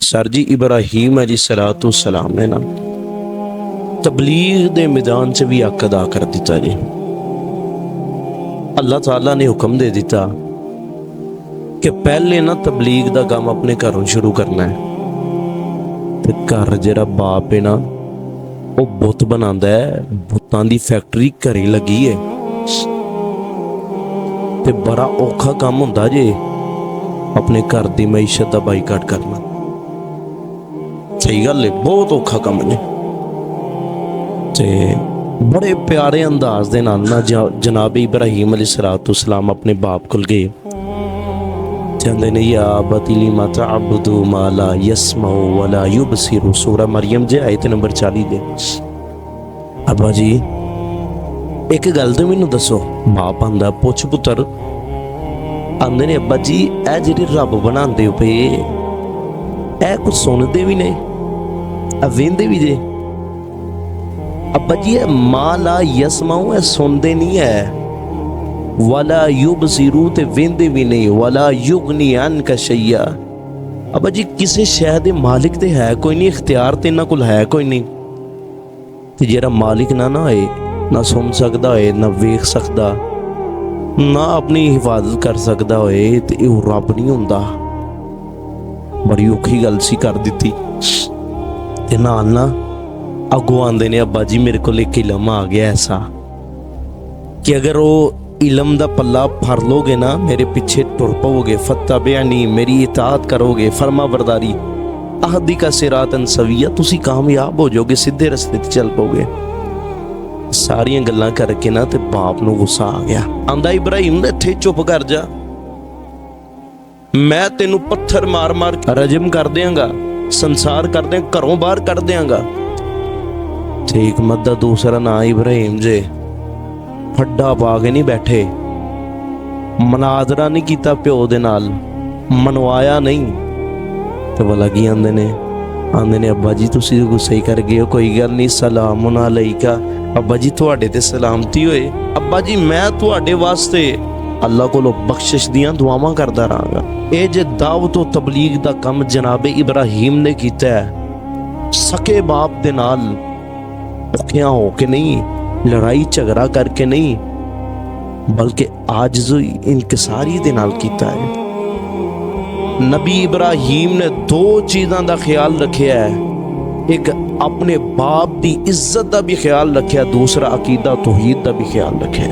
Sir जी इब्राहीम अलैहिस्सलाम ने ना तबलीग दे मैदान च भी हक अदा कर दिता जी। अल्लाह ताला ने हुक्म दे दिता कि पहले ना तबलीग दा काम अपने घरों शुरू करना है। ते घर जरा बाप है ना वो बुत बनांदा है, बुतां दी फैक्ट्री घरे लगी है ते बड़ा औखा काम हुंदा जे अपने घर दी मईशत दा बाईकाट करना। सही गल है, बहुत औखा काम ने। ते बड़े प्यारे अंदाज दे नाल ना जनाब इब्राहीम अलैहिस्सलाम अपने बाप कोल गए। कहंदे ने या अबती लिमा तअब्दु मा ला यस्माउ वला युबसिरु, सूरा मरियम जे आयत नंबर 40 दे। अब्बा जी एक गल तो मैनू दसो। बाप आंदा पुछ पुत्तर। आंदे ने अब्बा जी ए जेह्ड़े रब बनांदे हो पे ए कुछ सुनदे भी ने, वेंदे भी जे। अब्बा जी मां ला यस्माऊ ए सुनदे नहीं है, वाला युबसिरू ते वेंदे भी नहीं, वाला युगनी अनका शैया। अब्बा जी किसी शय दे मालिक ते है कोई नहीं, इख्तियार ते इन्हां कोल है कोई नहीं। ते जेह्ड़ा मालिक ना होए, ना सुन सकदा होए, ना वेख सकदा, ना अपनी हिफाजत कर सकदा होए ते ओह रब नहीं हुंदा। बड़ी औखी गल सी कर दित्ती। ते नाल ना अगों आंदे ने अब्बा जी मेरे को एक इलम आ गया ऐसा कि अगर वो इलम दा पल्ला फर लोगे ना, मेरे पीछे टुर पाओगे, फत्तबिअनी मेरी इताअत करोगे, फर्मा बरदारी, अहदी का सिरातन सविया, तुसी कामयाब हो जाओगे, सीधे रस्ते ते चल पाओगे। सारियां गल्लां करके ना ते बाप नूं गुस्सा आ गया। आंदा इब्राहीम इत्थे चुप कर जा, मैं तेनू पत्थर मार मार रजम कर देंगा, संसार कर दें, घरों बाहर कर देंगा। ठीक मत दा दूसरा ना इब्राहीम जे फड्डा पा के नहीं बैठे, मनादरा नहीं किया प्यो दे नाल, मनवाया नहीं। तो भला की आंदे ने अब्बा जी तुसी गुस्सा ही कर गए हो, कोई गल नहीं, सलामुन अलैका। अब्बा जी तुहाडे ते सलामती होए। अब्बा जी मैं तुहाडे वास्ते अल्लाह कोलों बख्शिश दियां दुआवां करदा रहांगा। ये जे दावत व तबलीग दा काम जनाबे इब्राहीम ने कीता है, सके बाप दे नाल औखियां हो के नहीं, लड़ाई झगड़ा करके नहीं, बल्कि आजिज़ इनकिसारी दे नाल कीता है। नबी इब्राहीम ने दो चीज़ां दा ख्याल रखिया है, एक अपने बाप दी इज्जत दा भी ख्याल रखिया, दूसरा अकीदा तौहीद दा भी ख्याल रखिया।